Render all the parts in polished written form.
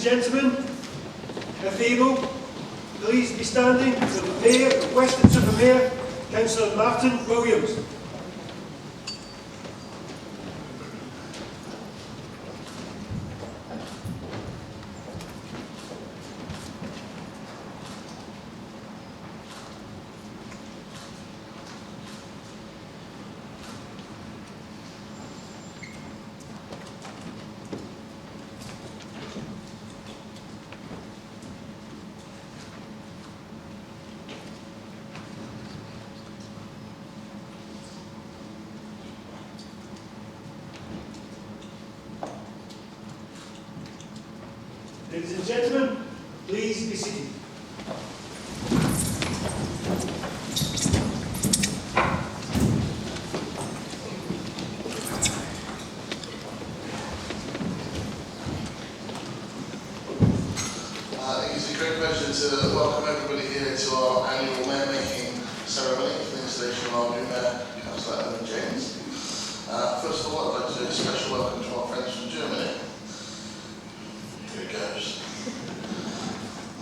gentlemen, if able, please be standing for the Mayor of Weston-super-Mare, Councillor Martin Williams. Ladies and gentlemen, please be seated. It's a great pleasure to welcome everybody here to our annual mayor-making ceremony for the installation of our new mayor, Councillor Owen James. First of all, I'd like to do a special welcome to our friends from Germany. Here it goes.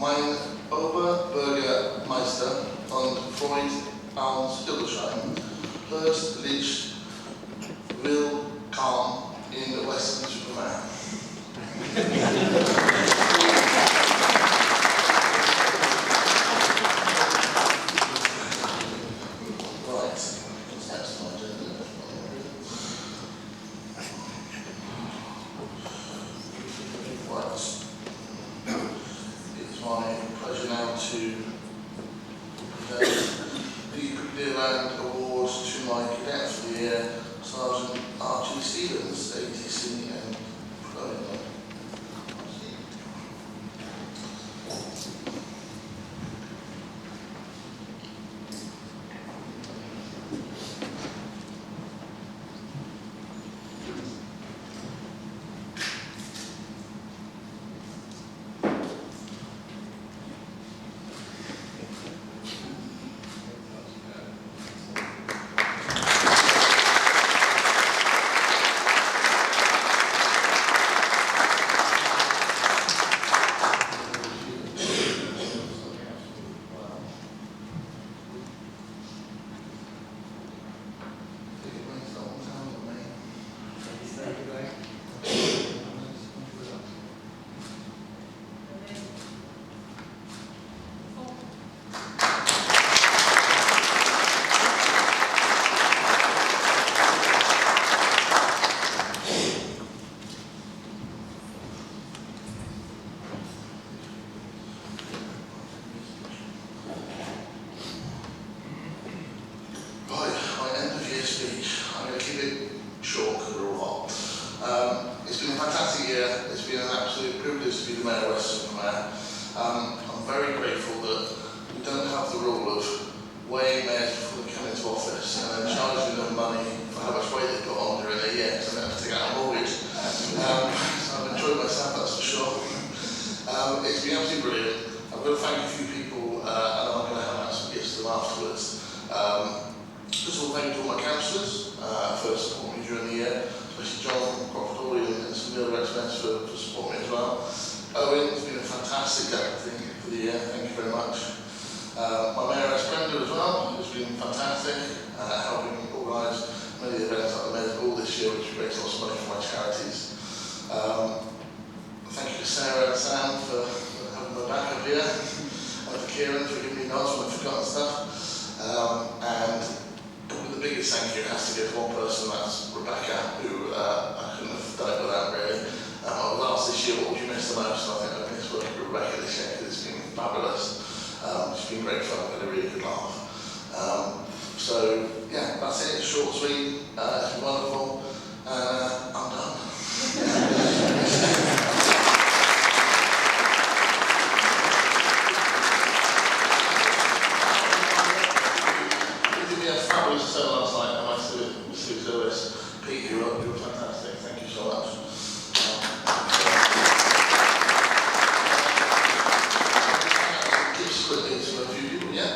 Mein Oberbürgermeister und Freund aus Hildesheim, herzlich willkommen in Weston-super-Mare. It's my pleasure now to present the Deerland Awards to my cadet for the year, Sergeant Archie Stevens, ATC and Florida. I'm going to keep it short because we're all hot. It's been a fantastic year. It's been an absolute privilege to be the Mayor of Weston-super-Mare. I'm very grateful that we don't have the rule of weighing mayors before they come into office and then charging them money for how much weight they've got on during their year, so they have to take out a mortgage. So I've enjoyed myself, that's for sure. It's been absolutely brilliant. I'm going to thank a few people and I'm going to hand out some gifts to them afterwards. First of all, thank you to all my councillors for supporting me during the year, especially John, Crawford, and some of the other experts for supporting me as well. Owen, it's been a fantastic thing for the year, thank you very much. My Mayoress Brenda as well, who's been fantastic, helping organise many of the events like the Mayor's Ball this year, which raised lots of money for my charities. Thank you to Sarah and Sam for having my back up here, and to Kieran for giving me nods when I've forgotten stuff. And the biggest thank you has to go to one person, that's Rebecca, who I couldn't have done it without really. I was asked this year, what would you miss the most? And I think I miss working with Rebecca this year because it's been fabulous. It's been great fun, I've had a really good laugh. So yeah, that's it, it's short, sweet, it's been wonderful, I'm done. Last night, and I said with Sue Lewis, Pete, you were fantastic. Thank you so much. Keep quickly to a few people, yeah.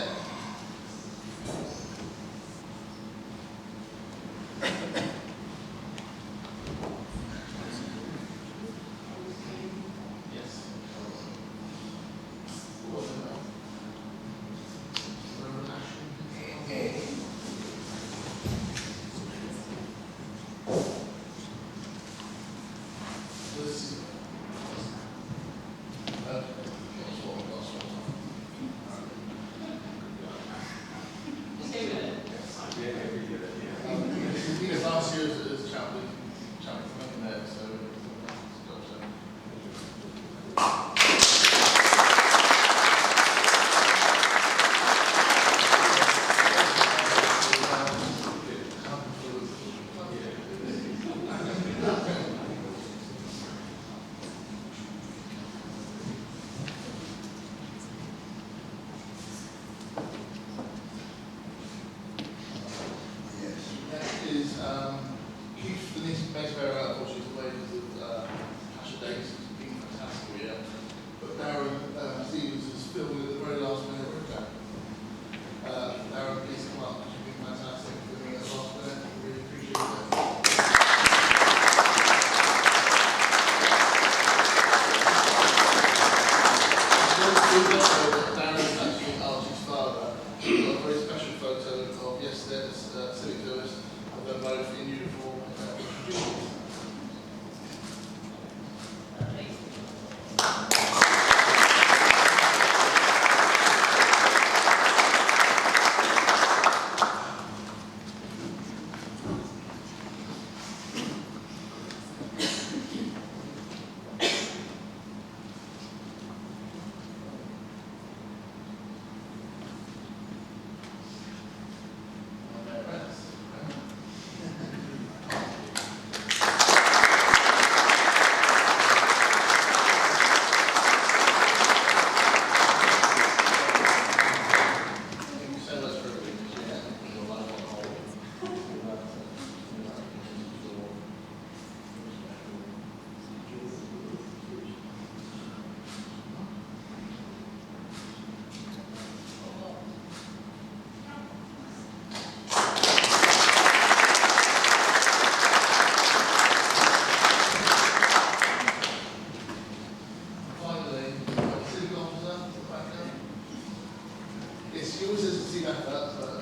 always is a team effort, but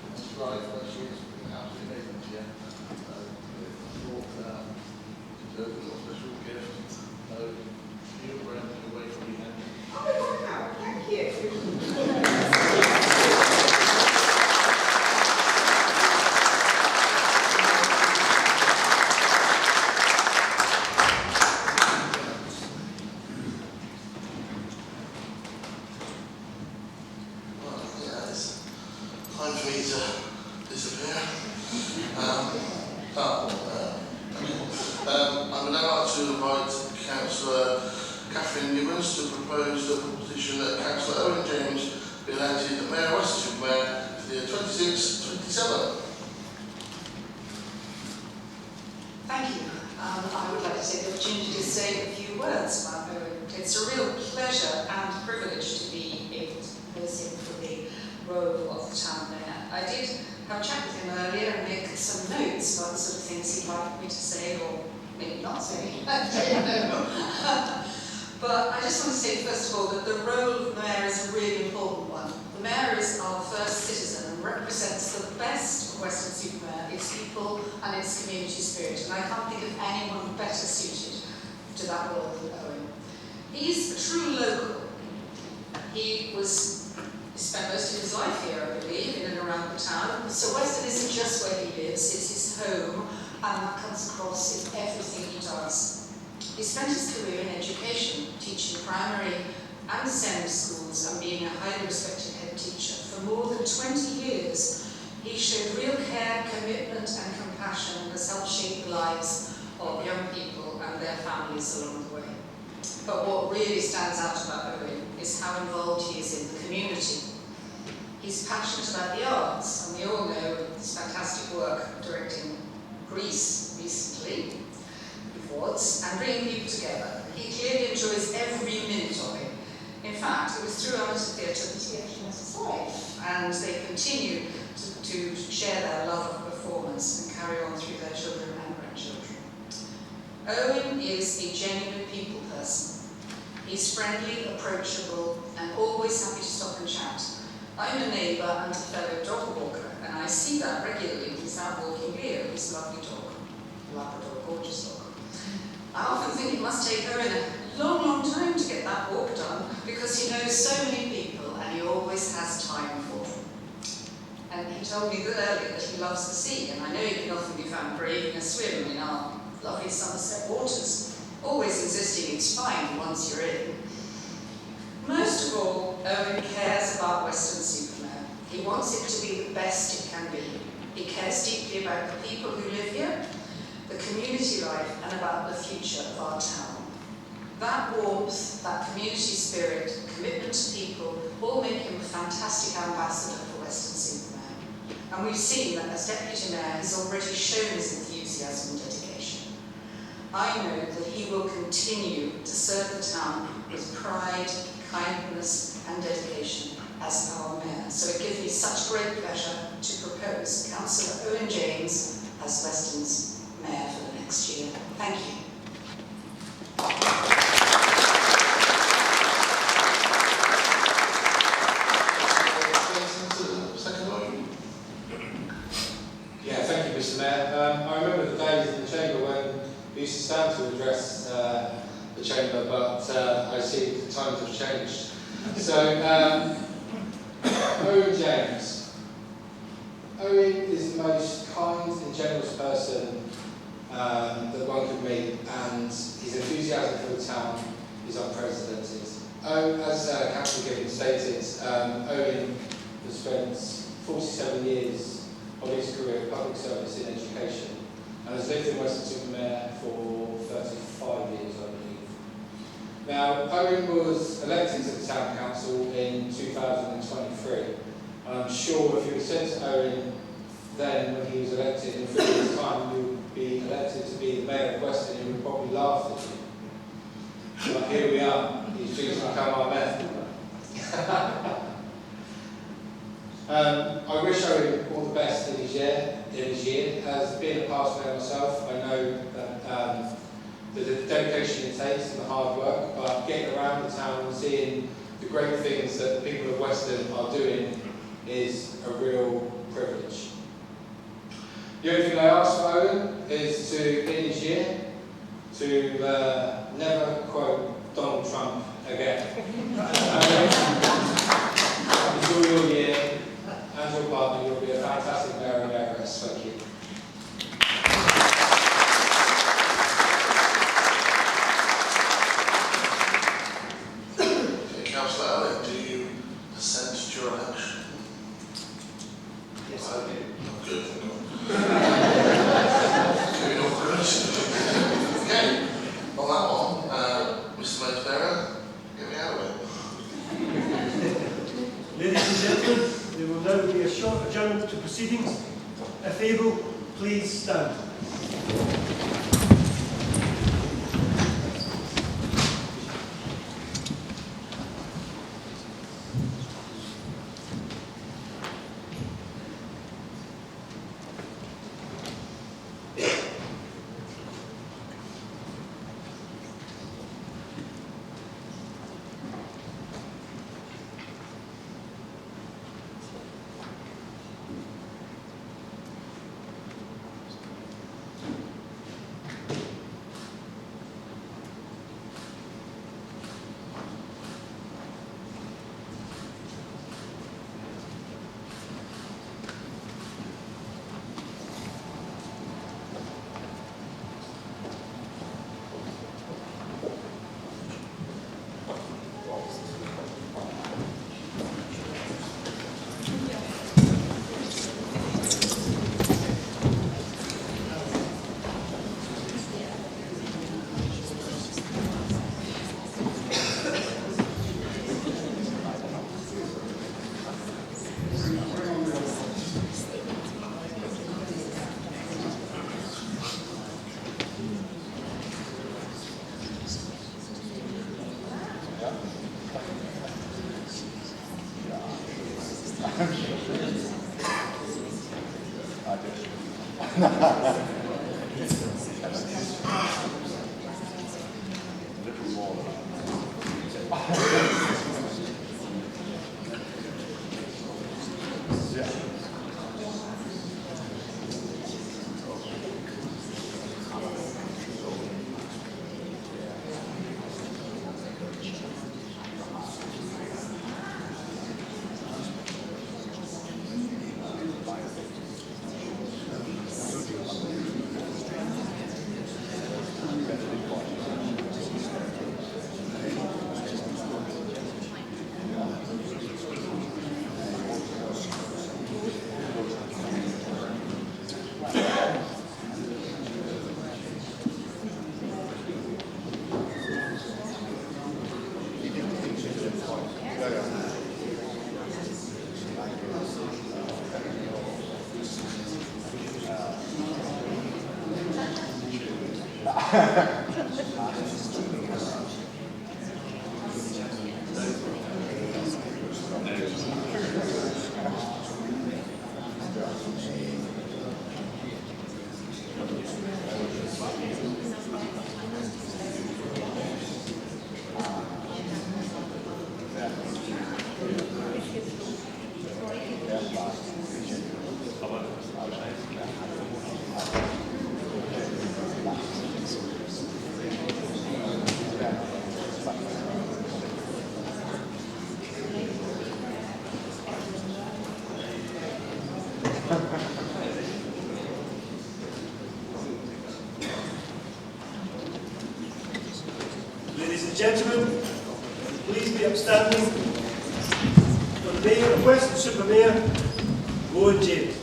that's right, but she is absolutely amazing this year. So, deserves a little special gift. So, you're brand new away from you now. Oh, wow, thank you. Time for me to disappear. I would now like to invite Councillor Catherine Gibbons to propose the proposition that Councillor Owen James be elected Mayor of Weston-super-Mare for the year 26-27. Thank you. I would like to take the opportunity to say a few words about Owen. It's a real pleasure and privilege to be able to propose him for the role of the town mayor. I did have a chat with him earlier and make some notes about the sort of things he'd like me to say, or maybe not say. I don't know. But I just want to say, first of all, that the role of mayor is a really important one. The mayor is our first citizen and represents the best of Weston-super-Mare, its people and its community spirit. And I can't think of anyone better suited to that role than Owen. He's a true local. He spent most of his life here, I believe, in and around the town. So Weston isn't just where he lives, it's his home, and that comes across in everything he does. He spent his career in education, teaching primary and SEND schools and being a highly respected head teacher. For more than 20 years, he showed real care, commitment and compassion and has helped shape the lives of young people and their families along the way. But what really stands out about Owen is how involved he is in the community. He's passionate about the arts, and we all know his fantastic work directing Greece recently, and bringing people together. He clearly enjoys every minute of it. In fact, it was through amateur theatre that he actually met his wife, and they continue to share their love of performance and carry on through their children and grandchildren. Owen is a genuine people person. He's friendly, approachable, and always happy to stop and chat. I'm a neighbour and a fellow dog walker, and I see that regularly when he's out walking Leo, his lovely dog, Labrador, gorgeous dog. I often think it must take Owen a long, long time to get that walk done because he knows so many people and he always has time for them. And he told me earlier that he loves the sea, and I know he can often be found braving a swim in our lovely Somerset waters, always insisting it's fine once you're in. Most of all, Owen cares about Weston-super-Mare. He wants it to be the best it can be. He cares deeply about the people who live here, the community life, and about the future of our town. That warmth, that community spirit, commitment to people, all make him a fantastic ambassador for Weston-super-Mare. And we've seen that as Deputy Mayor, he's already shown his enthusiasm and dedication. I know that he will continue to serve the town with pride, kindness, and dedication as our Mayor. So it gives me such great pleasure to propose Councillor Owen James as Weston's Mayor for the next year. Thank you. Yeah, thank you, Mr. Mayor. I remember the days in the Chamber when we used to stand to address the Chamber, but I see the times have changed. So, Owen James. Owen is the most kind and generous person that one could meet, and his enthusiasm for the town is unprecedented. As Councillor Gibbons stated, Owen has spent 47 years of his career in public service in education and has lived in Weston-super-Mare for 35 years, I believe. Now, Owen was elected to the Town Council in 2023, and I'm sure if you were said to Owen then when he was elected in 3 years' time you would be elected to be the Mayor of Weston, he would probably laugh at you. But here we are, he's due to become our Mayor. I wish Owen all the best in his year. As being a past mayor myself, I know that the dedication it takes and the hard work, but getting around the town and seeing the great things that the people of Weston are doing is a real privilege. The only thing I ask for Owen is to, in his year, to never quote Donald Trump again. Enjoy your year and your partner. You'll be a fantastic mayor and mayoress. Thank you. Okay, Councillor Owen, do you assent to your election? Yes, I do. Good. Giving all the questions. Okay, on that one, Mr. Mayor, get me out of it. Ladies and gentlemen, there will now be a short adjournment to proceedings. If able, please stand. Ladies and gentlemen, please be upstanding for the Mayor of Weston-super-Mare, Owen James.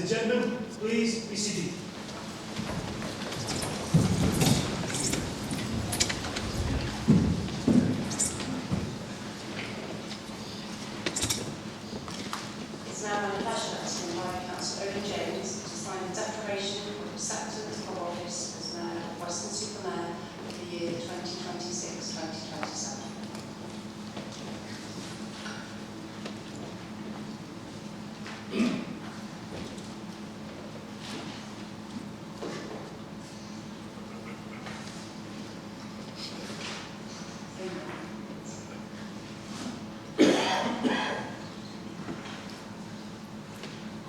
and gentlemen, please be seated. It's now my pleasure to invite Councillor Owen James to sign the declaration of acceptance of office as Mayor of Weston-super-Mare for the year 2026-2027.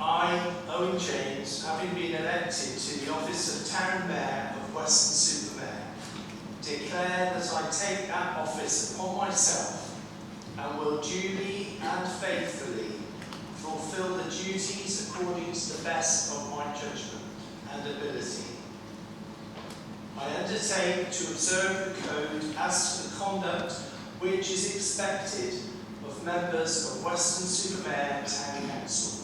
I, Owen James, having been elected to the office of Town Mayor of Weston-super-Mare, declare that I take that office upon myself and will duly and faithfully fulfil the duties according to the best of my judgment and ability. I undertake to observe the code as to the conduct which is expected of members of Weston-super-Mare Town Council.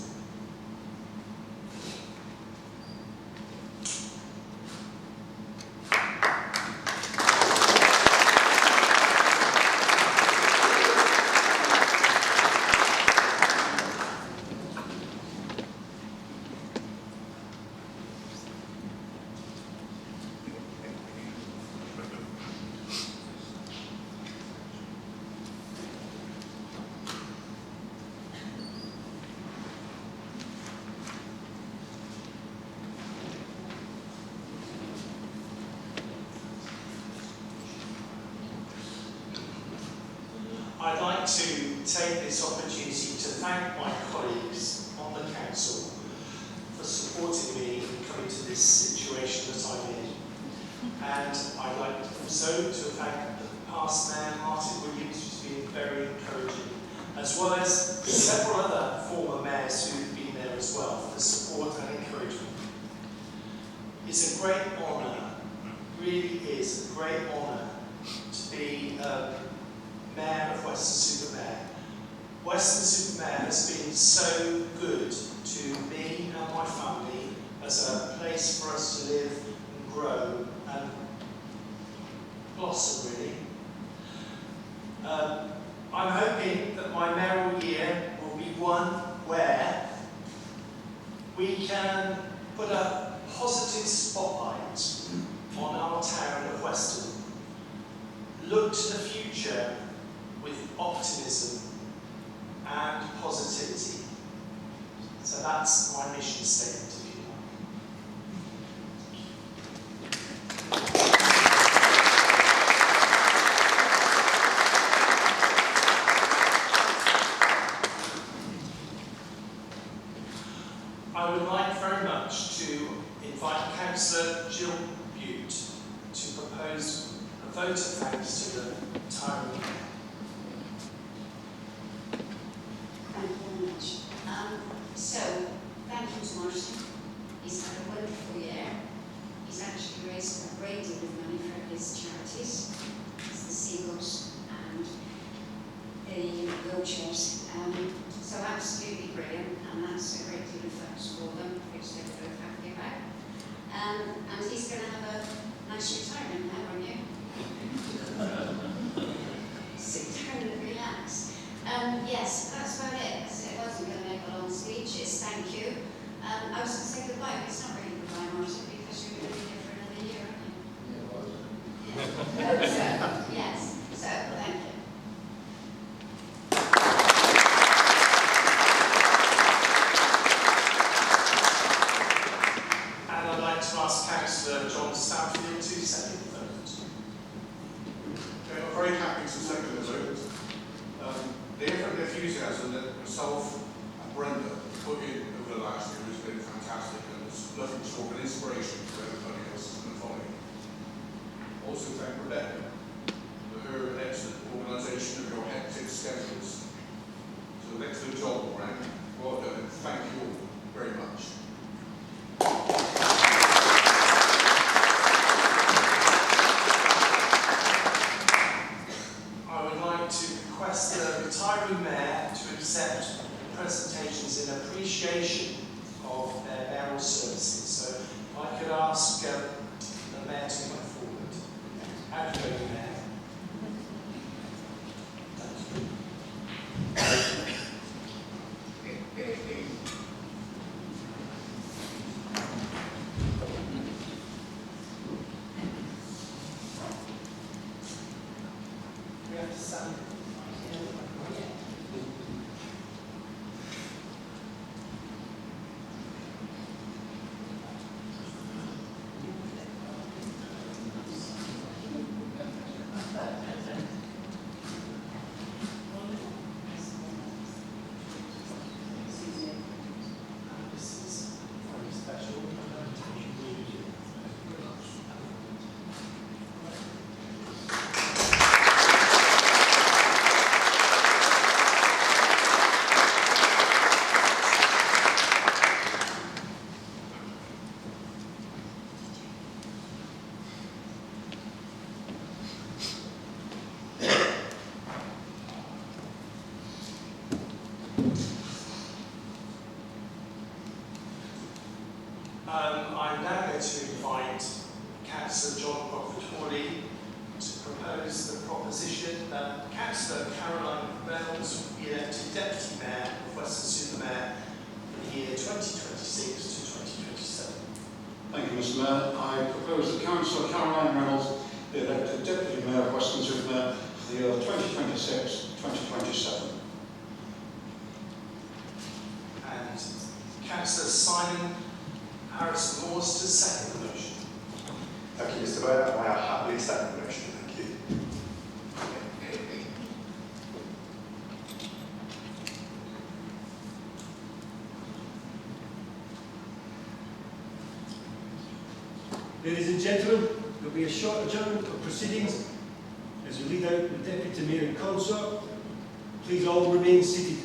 I'd like to take this opportunity to thank my colleagues on the council for supporting me in coming to this situation that I'm in. And I'd like also to thank the past Mayor, Martin Williams, who's been very encouraging, as well as several other former mayors who've been there as well for the support and encouragement. It's a great honour, really is a great honour to be Mayor of Weston-super-Mare. Weston-super-Mare has been so good to me and my family as a place for us to live and grow and blossom, really. I'm hoping that my mayoral year will be one where we can put a positive spotlight on our town of Weston, look to the future with optimism and positivity. So that's my mission statement, if you like. I would like very much to invite Councillor Jill Butte to propose a vote of thanks to the retiring mayor. Thank you very much. So, thank you to Martin. He's had a wonderful year. He's actually raised a great deal of money for his charities. It's the Seagulls and the wheelchairs. So absolutely brilliant, and that's a great deal of thanks for them, which they're both happy about. And he's going to have a nice retirement now, aren't you? Sit down and relax. Yes, that's about it. So I wasn't going to make a long speech. It's thank you. I was going to say goodbye, but it's not really goodbye, Martin, because you're going to be here for another year, aren't you? Yeah. Yes. So, thank you. And I'd like to ask Councillor John Stanfield to second the vote. Okay, I'm very happy to second the vote. The effort and enthusiasm that myself and Brenda put in over the last year has been fantastic, and it's nothing short of an inspiration for everybody else that's going to follow. Also thank Rebecca for her excellent organisation of your hectic schedules. So an excellent job all round. Well done, and thank you all very much. I would like to request the retiring mayor to accept presentations in appreciation of their I'm now going to invite Councillor John Crawford-Hawley to propose the proposition that Councillor Caroline Reynolds be elected Deputy Mayor of Weston-super-Mare for the year 2026 to 2027. Thank you, Mr. Mayor. I propose that Councillor Caroline Reynolds be elected Deputy Mayor of Weston-super-Mare for the year 2026-2027. And Councillor Simon Harrison Moores to second the motion. Thank you, Mr. Mayor. I happily second the motion. Thank you. Ladies and gentlemen, there will be a short adjournment of proceedings as we lead out the Deputy Mayor and Consort. Please all remain seated.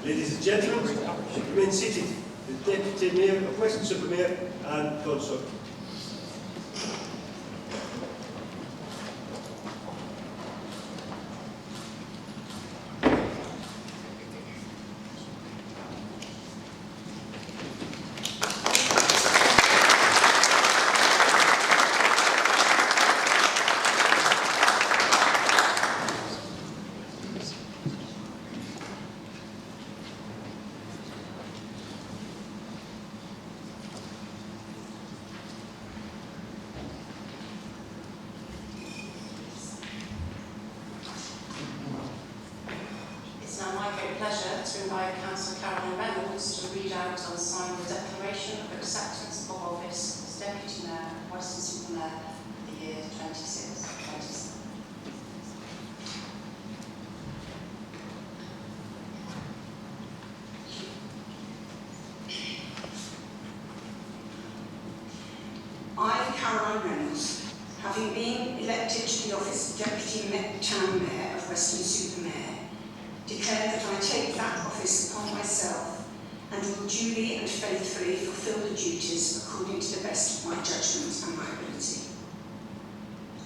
Ladies and gentlemen, remain seated. The Deputy Mayor of Weston-super-Mare and Consort. It's now my great pleasure to invite Councillor Caroline Reynolds to read out and sign the declaration of acceptance of office as Deputy Mayor of Weston-super-Mare for the year 26-27. I, Caroline Reynolds, having been elected to the office of Deputy Town Mayor of Weston-super-Mare, declare that I take that office upon myself and will duly and faithfully fulfil the duties according to the best of my judgment and my ability.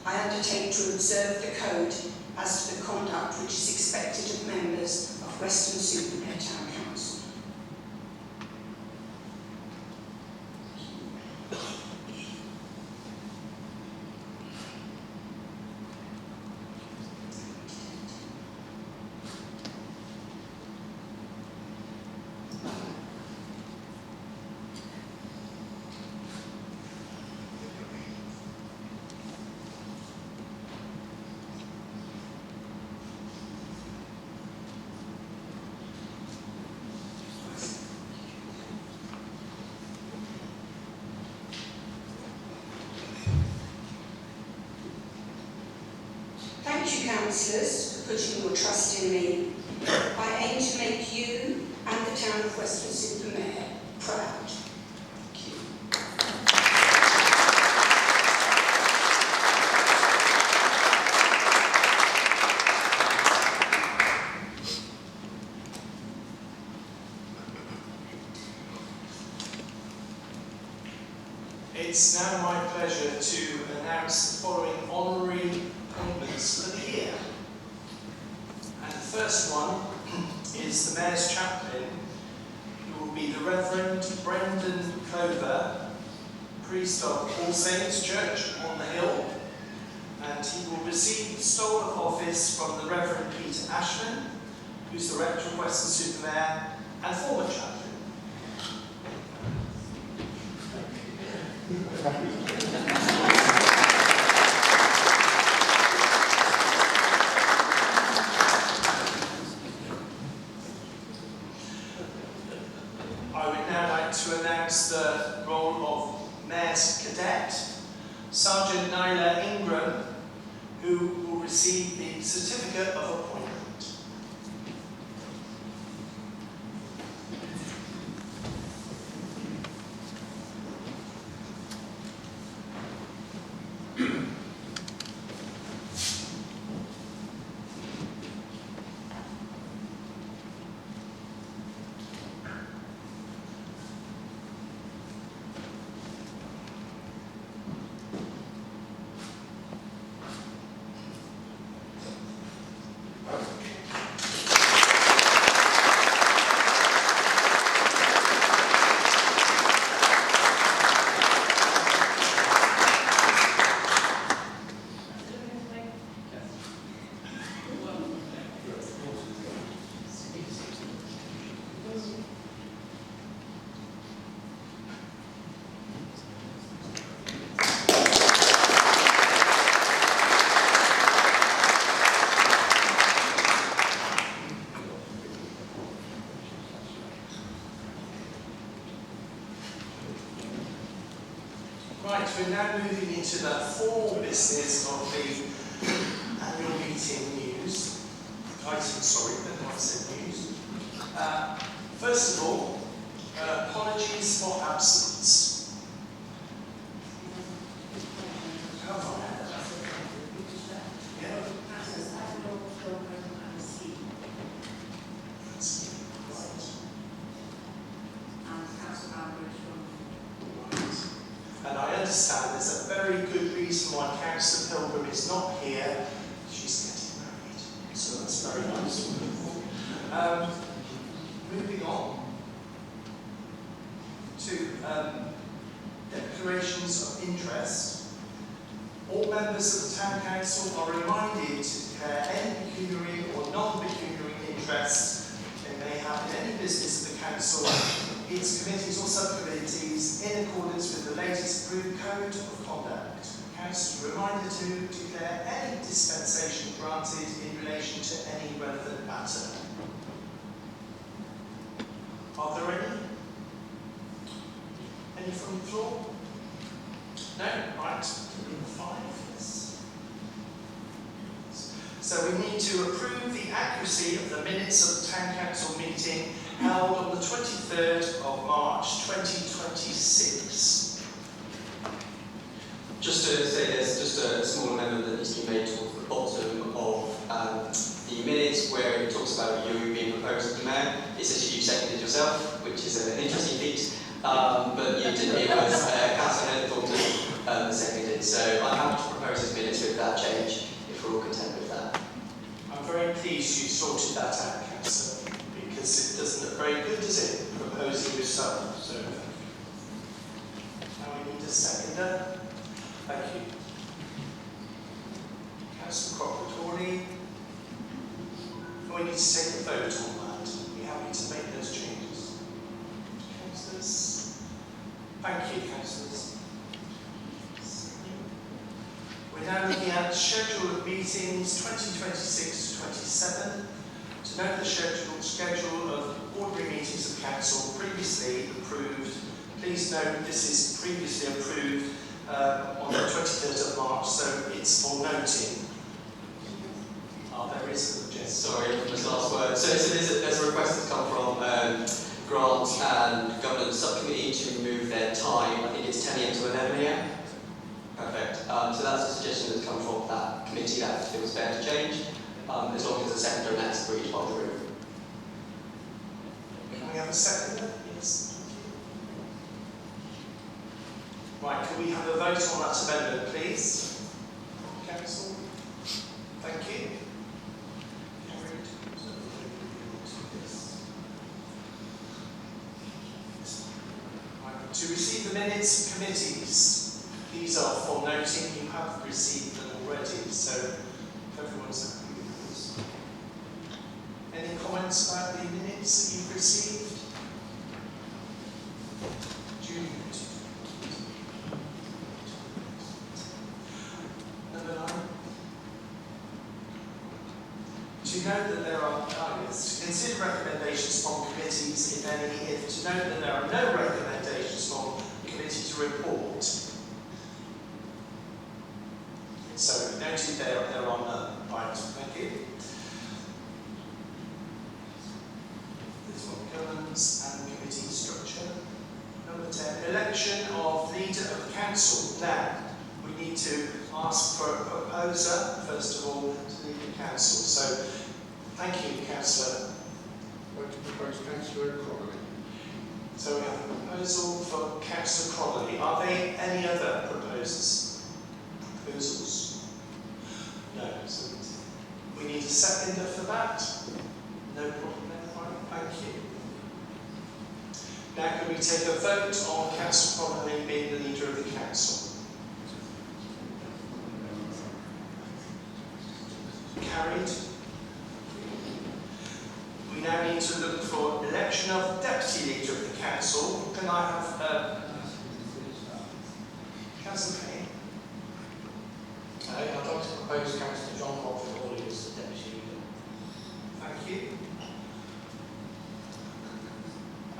I undertake to observe the code as to the conduct which is expected of members of Weston-super-Mare Town Council. Thank you, councillors, for putting your trust in me. I aim to make you and the town of Weston-super-Mare proud. Thank you. It's now my pleasure to announce the following honorary appointments for the year. And the first one is the Mayor's Chaplain, who will be the Reverend Brendan Clover, priest of All Saints Church on the Hill, and he will receive the stole of office from the Reverend Peter Ashman, who's the Rector of Weston-super-Mare and former chaplain. I would now like to announce the role of Mayor's Cadet, Sergeant Nyla Ingram, who will receive the Certificate of Appointment. Right, we're now moving into the formal business of the annual meeting news. But not said news. First of all, apologies for absence. Come on. Yeah. And I understand there's a very good reason why Councillor Pilgrim is not here. She's getting married, so that's very nice. Moving on to declarations of interest. All members of the Town Council are reminded to declare any pecuniary or non-pecuniary interest they may have in any business of the Council, its committees or subcommittees, in accordance with the latest approved Code of Conduct. The Council is reminded to declare any dispensation granted in relation to any relevant matter. Are there any? Any from the floor? No? Right. 5, yes. So we need to approve the accuracy of the minutes of the Town Council meeting held on the 23rd of March 2026. Just to say there's just a small amendment that needs to be made towards the bottom of the minutes where it talks about you being proposed as the mayor. It says you seconded yourself, which is an interesting feat, but you didn't. It was Councillor Thornton that seconded. So I'm happy to propose these minutes with that change, if we're all content with that. I'm very pleased you sorted that out, Councillor, because it doesn't look very good, does it, proposing yourself? So, now we need a seconder. Thank you. Councillor Cropper-Torley. We need to take a vote on that. Are we happy to make those changes? Councillors? Thank you, councillors. We're now looking at the schedule of meetings 2026 to 27. To note the schedule of ordinary meetings of council previously approved. Please note this is previously approved on the 23rd of March, so it's for noting. There is an objection. Sorry, just last word. So there's a request that's come from Grant and Governance Subcommittee to move their time. I think it's 10 AM to 11 AM. Perfect. So that's a suggestion that's come from that committee that feels fair to change, as long as a seconder and that's agreed by the room. Can we have a seconder? Yes. Right, can we have a vote on that amendment, please? Council? Thank you. To receive the minutes of committees, these are for noting. You have received them already, so if everyone's happy with those. Any comments about the minutes that you've received? Julie? Number 9. To note that there are to consider recommendations from committees, if any, to note that there are no recommendations from the committee to report. So noted there are none. Right, thank you. This one, governance and committee structure. Number 10, election of leader of the council. Now, we need to ask for a proposer, first of all, to lead the council. So, thank you, Councillor. I'd like to propose Councillor Crowley. So we have a proposal for Councillor Crowley. Are there any other proposals? No. So we need a seconder for that. No problem there. Fine. Thank you. Now can we take a vote on Councillor Crowley being the leader of the council? Carried. We now need to look for election of deputy leader of the council. Can I have Councillor Payne? I'd like to propose Councillor John Cropper-Torley as the deputy leader. Thank you.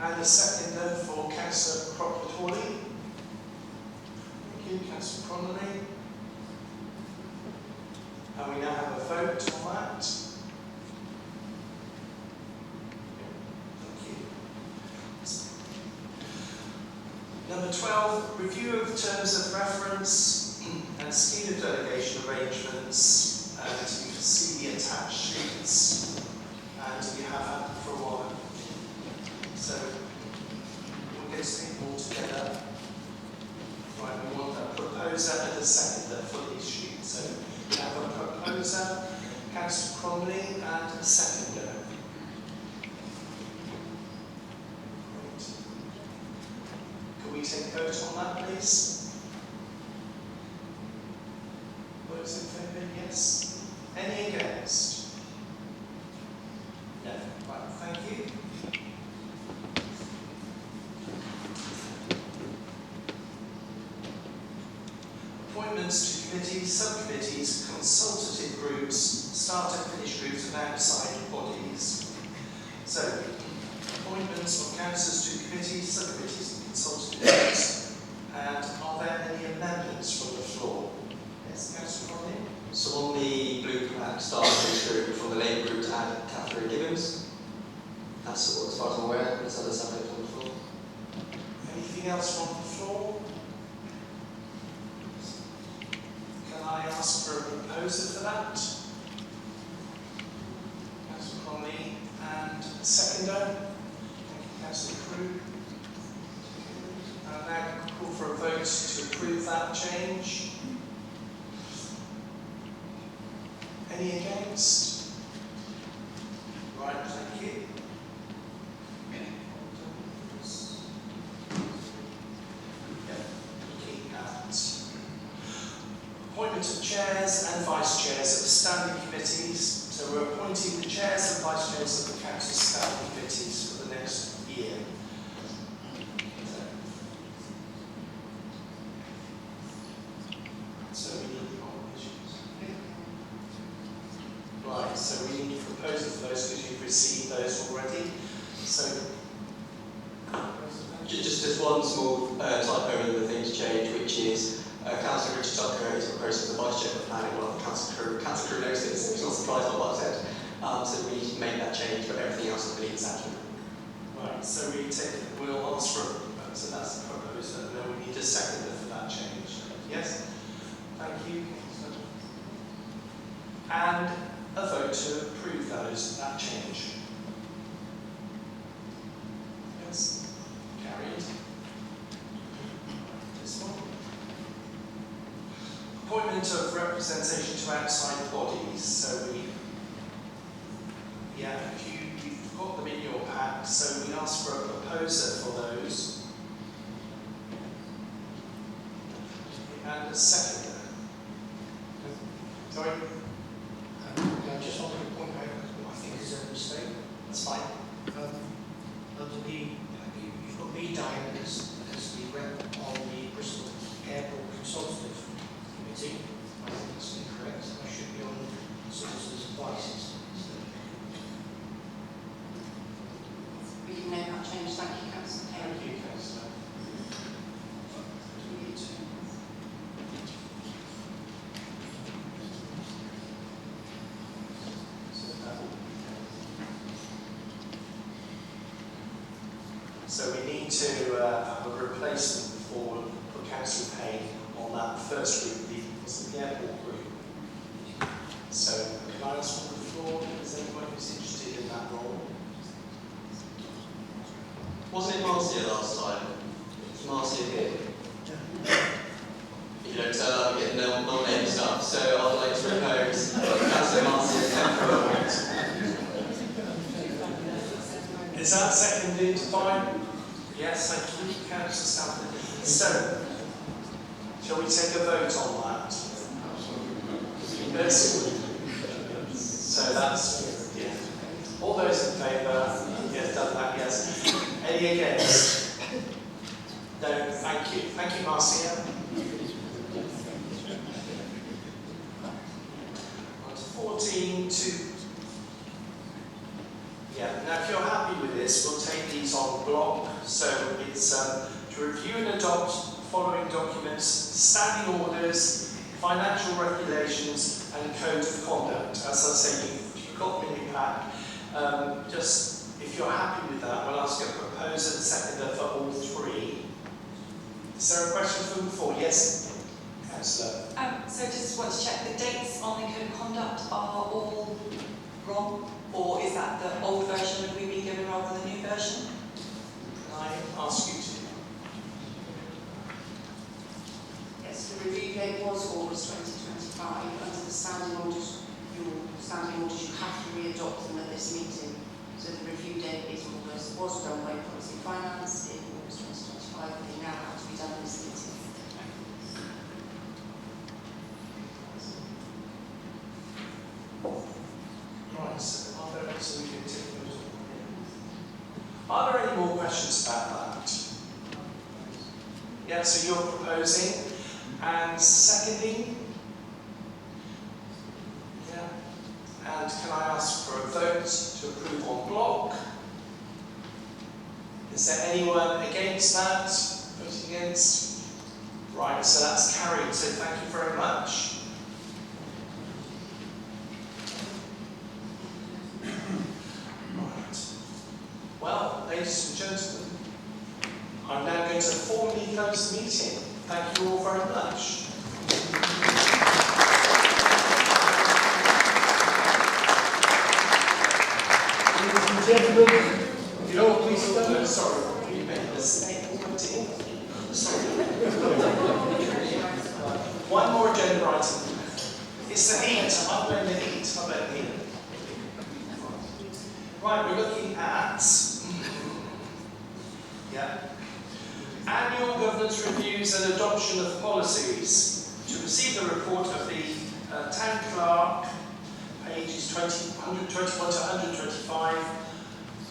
And the seconder for Councillor Cropper-Torley. Thank you, Councillor Connolly. And we now have a vote on that. Number 12, review of terms of reference and scheme of delegation arrangements. And you can see the attached sheets, and we have had them for a while. So we'll get to take them all together. Right, we want a proposer and a seconder for these sheets. So we have a proposer, Councillor Cromley, and a seconder. We take a vote on that, please. Those in favour, yes. Any against? No. Right, thank you. Appointments to committees, subcommittees, consultative groups, start and finish groups, and outside bodies. So, appointments of councillors to committees, subcommittees, consultative groups. And are there any amendments from the floor? Yes, Councillor Crowley. So on the blue starting group from the Labour Group to add Catherine Gibbons. That's all as far as I'm aware. There's other subjects on the floor. Anything else from the floor? Can I ask for a proposer for that? vote to approve that change? Any against? Right, thank you. Looking at appointment of chairs and vice chairs of standing committees. So we're appointing the chairs and vice chairs of the council's standing committees for the next year. So we need the nominations. Right, so we need a proposal for those because you've received those already. So, Just one small typo in the thing to change, which is Councillor Richard Tucker is proposing the vice chair of planning, while the council crew knows this, so it's not surprised by what I said. So we need to make that change, but everything else I believe is accurate. right, so we'll ask for, so that's the proposal, and then we need a seconder for that change. Yes? Thank you. And a vote to approve that change. Yes? Carried. This one. Appointment of representation to outside bodies. So you've got them in your pack, so we ask for a proposer for those. And a seconder. Sorry? I just wanted to point out what I think is a mistake. That's fine. You've got me down as the rep on the Bristol Airport Consultative Committee. I think that's incorrect. I should be on Solicitor's Advice instead. We can make that change. Thank you, Councillor. Thank you, Councillor. We need to. So we need to have a replacement for Councillor Payne on that first group, the airport group. So can I ask on the floor, is anyone who's interested in that role? Wasn't it Marcia last time? It's Marcia here. If you don't turn up, you get nominated stuff. So I'd like to propose Councillor Marcia temporary. Is that seconded by? Yes, thank you, Councillor Stanford. So, shall we take a vote on that? Yes. So that's, yeah. All those in favour? Yes, done that, yes. Any against? No, thank you. Thank you, Marcia. 14 to... Yeah, now if you're happy with this, we'll take these on block. So it's to review and adopt following documents, standing orders, financial regulations and code of conduct. As I say, you've got them in your pack. Just if you're happy with that, we'll ask a proposer and seconder for all three. Is there a question from the floor? Yes, Councillor. So just want to check, the dates on the code of conduct are all wrong? Or is that the old version that we've been given rather than the new version? Can I ask you to? Yes, the review date was August 2025. Under the standing orders, you have to re-adopt them at this meeting. So the review date is August, was done by Policy Finance in August 2025, but they now have to be done at this meeting. Right, so are there any more questions about that? Yeah, so you're proposing and seconding? Yeah. And can I ask for a vote to approve on block? Is there anyone against that? Voting against? Right, so that's carried, so thank you very much. Well, ladies and gentlemen, I'm now going to formally close the meeting. Thank you all very much. Ladies and gentlemen, you know, please stand. Sorry, you made a mistake already. Sorry. Yeah. Annual governance reviews and adoption of policies. To receive the report of the town clerk, pages 121 to 125.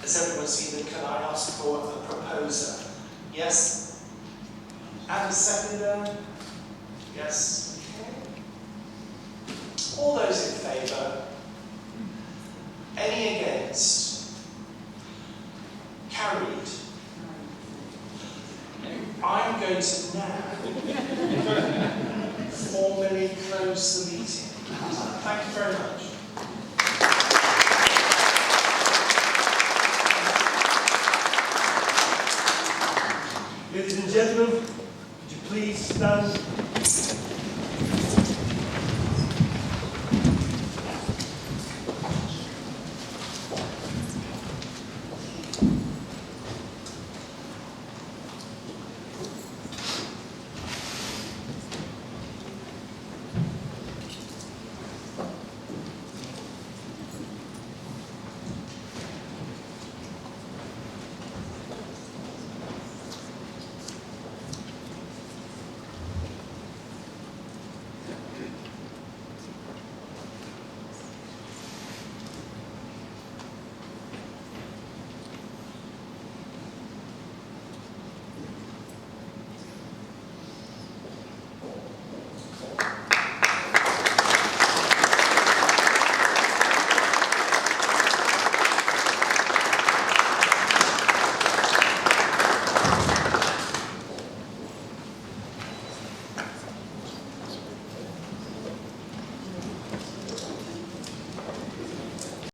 Has everyone seen them? Can I ask for a proposer? Yes? And a seconder? Yes? Okay. All those in favour? Any against? Carried. I'm going to now formally close the meeting. Thank you very much. Ladies and gentlemen, would you please stand